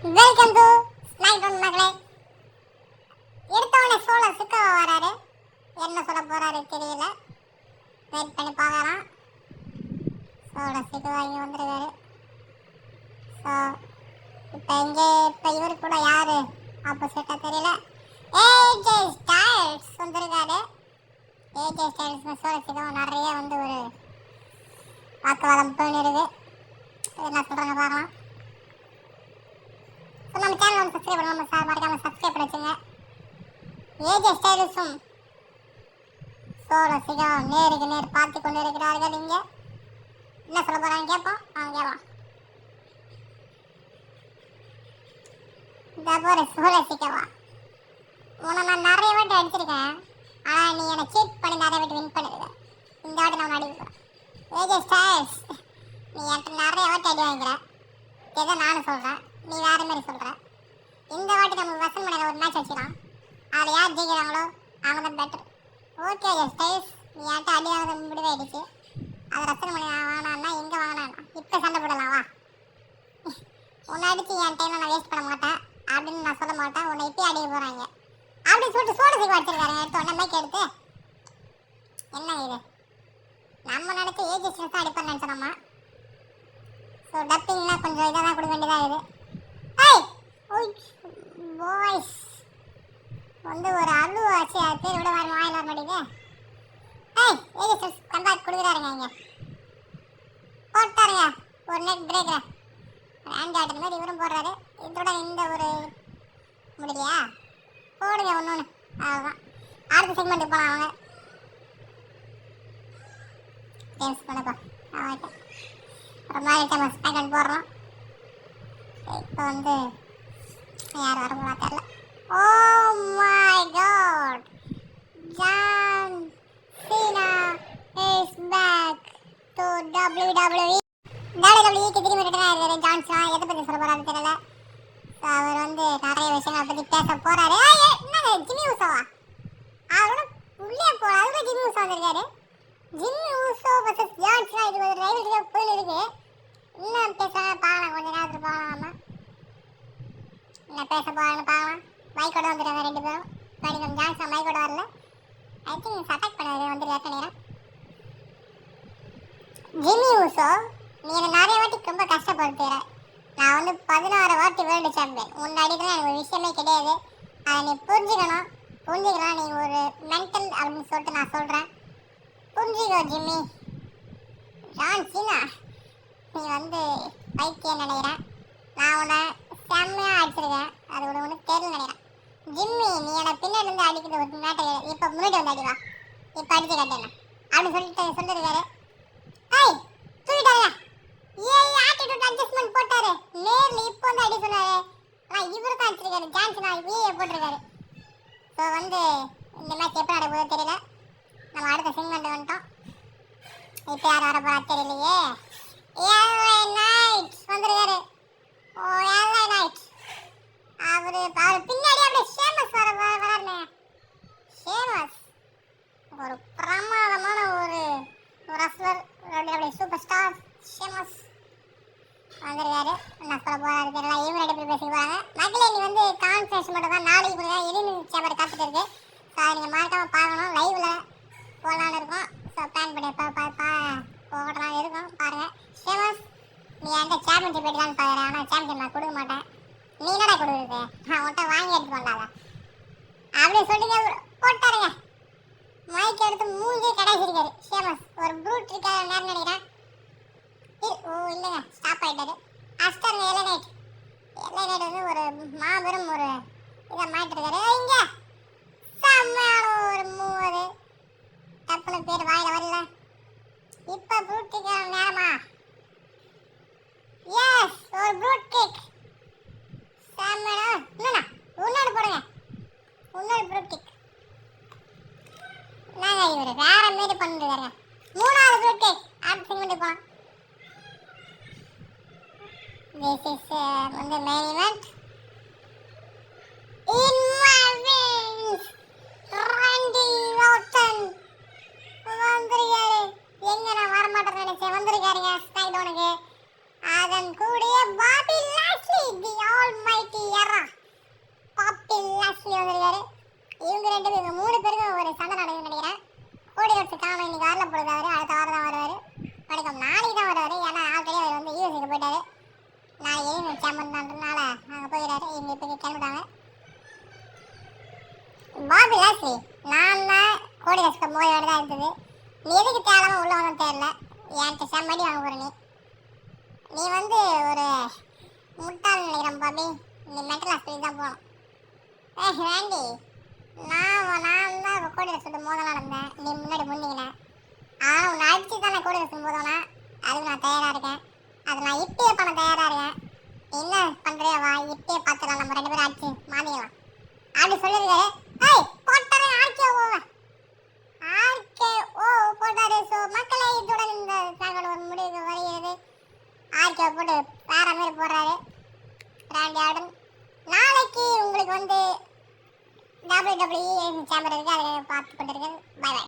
Welcome to smile மகளே. எடுத்தவனே சோழ சிக்கவா வராரு. என்ன சொல்ல போறாரு தெரியல. வெயிட் பண்ணி பார்க்கலாம். சோழ சிக்கவா இங்கே வந்துருக்காரு. ஸோ இப்போ இவரு கூட யாரு ஆப்போசிட்டா தெரியல. ஏஜே ஸ்டைல்ஸ் வந்திருக்காரு. ஏஜே ஸ்டைல்ஸ் சோழ சிக்கவா நிறைய வந்து ஒரு வாக்குவாதம் போயிருக்கு. என்ன சொல்றாங்க பார்க்கலாம். நம்ம சேனல் வந்து சப்ஸ்கிரைப் பண்ணாம மறக்காம சப்ஸ்கிரைப் பண்ணி வச்சுங்க. ஏஜே ஸ்டைலிஷும் சோழ சிகம் நேருக்கு நேர் பார்த்து கொண்டு இருக்கிறார்கள். இங்கே என்ன சொல்ல போறாங்க கேட்போம். கேட்கலாம். இந்த போற சோழ சிகவா உன்னை நான் நிறைய வாட்டி அடிச்சிருக்கேன். ஆனால் நீ என்னை சீட் பண்ணி நிறைய வாட்டி வின் பண்ணிருக்க. இந்த வாட்டி நான் அடிக்கிறேன். ஏஜே ஸ்டைல்ஸ் நீ என்கிட்ட நிறைய வாட்டி அடி வாங்கிக்கிற. எதை நானும் சொல்கிறேன், நீ வேறு மாதிரி சொல்கிற. இந்த வாட்டி நம்ம வசன் மணியில் ஒரு மேட்ச் வச்சுக்கலாம். அதில் யார் ஜெயிக்கிறாங்களோ அவங்க தான் பெட்டர். ஓகே ஸ்டைல்ஸ் நீ என்கிட்ட அடி வாங்க முடிவாயிடுச்சு. அது ரசன் மணி வாங்கினா எங்கே வாங்கினா இப்போ சண்டை போடலாம் வா. உன்னை அடித்து என் டைமை நான் வேஸ்ட் பண்ண மாட்டேன் அப்படின்னு நான் சொல்ல மாட்டேன். உன்னை இப்போ அடிக்க போகிறாங்க அப்படின்னு சொல்லிட்டு சோழ சிக்கு வச்சிருக்காரு. எடுத்து உடனே மைக் எடுத்து என்ன இது நம்ம நினச்சி ஏஜ் தான் அடிப்பேன்னு நினச்சோம்மா. ஸோ டப்பிங்லாம் கொஞ்சம் இதாக தான் கொடுக்க வேண்டியதாக இருக்குது. பாய்ஸ் வந்து ஒரு அழு ஆச்சு. அது பேர் விட வர வாயில் வர மாட்டேங்குது. ஏஜ் கம்பேக் கொடுக்குறாருங்க. இங்கே போட்டாருங்க ஒரு நெட் பிரேக்கர் ஹேண்ட் ஆட்டுற மாதிரி இவரும் போடுறாரு. இதோட இந்த ஒரு முடியலையா போடுங்க ஒன்று ஒன்று. அதுதான் அடுத்த செக்மெண்ட்டுக்கு போகலாம். அவங்க கேம்ஸ் பண்ணப்போ ஓகே ஒரு மாதிரி டைம் ஸ்பேக்கன் போடுறோம். இப்போ வந்து யார் வரப்போனா தெரியல. Oh my God, John Cena is back to WWE. WWEக்கு திரும்பி ரிட்டர்ன் ஆயிருக்காரு ஜான் சீனா. எதை பற்றி சொல்ல போறாரு தெரியல. அவர் வந்து நிறைய விஷயங்களை பற்றி பேச போறாரு. என்ன ஜிம்மி ஊசோவா அவரோட உள்ளே போற அதுக்கு ஜிம்மி ஊசோ வந்திருக்காரு. Jimmy Uso versus John Cena இது ஒரு ரைவல்ரியா போயிட்டு இருக்கு. இன்னும் பேசுறாங்க பார்க்கலாம். கொஞ்ச நேரத்தில் பார்க்கலாம். என்ன பேச போறான்னு பார்க்கலாம். மைக்கோட வந்துடுறாங்க ரெண்டு பேரும். நம்ம ஜான்சன் மைக்கோட வரல. ஐ திங்க் அட்டாக் பண்ண வந்துருக்காரு நினைக்கிறேன். ஜிம்மி ஊசோ நீ என்னை நிறைய வாட்டி ரொம்ப கஷ்டப்படுத்துற. நான் வந்து 16 வாட்டி வேர்ல்டு சாம்பியன். முன்னாடி தான் எனக்கு ஒரு விஷயமே கிடையாது. அதை நீ புரிஞ்சுக்கணும். புரிஞ்சுக்கலாம். நீ ஒரு மென்டல் அப்படின்னு சொல்லிட்டு நான் சொல்கிறேன். புரிஞ்சுக்கோ ஜிம்மி. ஜான் சீனா நீ வந்து பைத்தியம் நினைக்கிறேன். நான் உன்னை செம்மையாக அடிச்சிருக்கேன். அது உனக்கு தெரியல நினைக்கிறேன். ஜிம்மி நீ என்னை பின்னாடி இருந்து அடிக்கிறது ஒரு நாட்டை இப்போ முன்னாடி வந்து அடிவா. இப்போ அடிச்சு கட்டேன் அப்படின்னு சொல்லியிருக்காரு. தூக்கிட்டாங்க. ஆட்டிடியூட் அட்ஜஸ்ட்மெண்ட் போட்டாரு. நேரில் இப்போ வந்து அடி சொன்னாரு. ஆனால் இவரு தான் அடிச்சிருக்காரு. ஜான்சன் போட்டிருக்காரு. ஸோ வந்து இந்த மேட்ச் எப்போ நடக்குதோ தெரியல. நம்ம அடுத்த செக்மெண்ட் வந்துட்டோம். இப்போ யார் வர போறா தெரியலையே. LA Knight வந்திருக்காரு. ஓ LA Knight அவர் பின்னாடி அப்படியே ஷேமஸ் வராருங்க. ஷேமஸ் ஒரு பிரமாதமான ஒரு ரஸ்லர். அப்படியே சூப்பர் ஸ்டார் ஷேமஸ் வந்திருக்காரு. என்ன சொல்ல போறாரு தெரியல. இவங்க ரெண்டு பேர் பேசிக்க போறாங்க. மக்களே நீ வந்து கான்ஃபரன்ஸ் மட்டும் தான் நாளைக்கு கொடுங்க. எலிமினேஷன் சேம்பர் காத்துட்டு இருக்கு. ஸோ அதை நீங்கள் மறக்காம பார்க்கணும். லைவ்ல போகலான்னு இருக்கோம். ஸோ பிளான் பண்ணி போகலாம் இருக்கும் பாருங்க. ஷேமஸ் நீ என்கிட்ட சாம்பியன்ஷிப் எடுக்கலான்னு பார்க்குறேன். ஆனால் சாம்பியன் நான் கொடுக்க மாட்டேன். நீ என்னடா கொடுக்குறது? நான் உன்ட்ட வாங்கி எடுத்து கொண்டாத அப்படின்னு சொல்லிட்டு போட்டாருங்க. மைக் எடுத்து மூஞ்சி கடைசிருக்காரு ஷேமஸ். ஒரு ப்ரூட் இருக்காரு நேரம் நினைக்கிறேன். ஓ இல்லைங்க ஸ்டாப் ஆகிட்டாரு. அஸ்டருங்க LA Knight. LA Knight வந்து ஒரு மாபெரும் ஒரு இதை மாட்டிருக்காரு. இங்கே செம்மையான ஒரு மூவர் டப்புன்னு பேர் வாயில வரல. இப்போ ப்ரூட் இருக்க நேரமா? எஸ் ஒரு ப்ரூட் கிக். செம்மையா என்னண்ணா உன்னோடு போடுங்க. உன்னோடு ப்ரூட் கிக். என்னங்க இவர் வேற மாரி பண்ணிருக்காருங்க. மூணாவது ப்ரூட் கிக். அடுத்த செக்மெண்ட் போகலாம். This is வந்து main event. In my wings, Randy Orton வந்திருக்காரு. எங்க நான் வரமாட்டேன்னு நினைச்சேன். வந்திருக்காருங்க ஸ்மைல் டவுனுக்கு. அதன் கூடயே பாபி லாஸ்லி தி ஆல் மை நான் ஏன் சாம்பன்றதுனால அங்கே போயிடாரு. இவங்க இப்போ கிளம்பிட்டாங்க. பாபி லாஸ்லி நான் தான் கோடி கஷ்ட மோயோட தான் இருந்தது. நீ எதுக்கு தேவையில்லாம உள்ள வந்தோம் தெரியல. என்கிட்ட செம்மடி வாங்க போற நீ வந்து ஒரு முட்டாள் நினைக்கிறேன் பாபி. நீ மென்டல் ஹாஸ்பிட்டல் தான் போகணும். வேண்டி நான் தான் கோடி கஷ்ட மோதலாம் நடந்தேன். நீ முன்னாடி முன்னிக்கினேன். ஆனால் உன்னை அடிச்சு தான் நான் கோடி கஷ்ட மோதனா. அதுக்கு நான் தயாராக இருக்கேன். அது நான் இப்பயே பண்ண தயாராக இருக்கேன். என்ன பண்ணுறியா வா, இப்பயே பார்த்துக்கலாம். நம்ம 2 பேரும் அடிச்சு மாற்றிக்கலாம் அப்படி சொல்லியிருக்காரு. ஏய் போட்டாரு ஆர்கே ஓ போட்டாரு. ஸோ மக்களை இதுடன் இந்த சேனலோட ஒரு முடிவுக்கு வருகிறது. ஆர்கே போட்டு வேற மாதிரி போடுறாரு ராண்டி ஆர்டன். நாளைக்கு உங்களுக்கு வந்து WWE சேம்பர் இருக்குது, அதை பார்த்து கொண்டிருக்கேன். Bye by.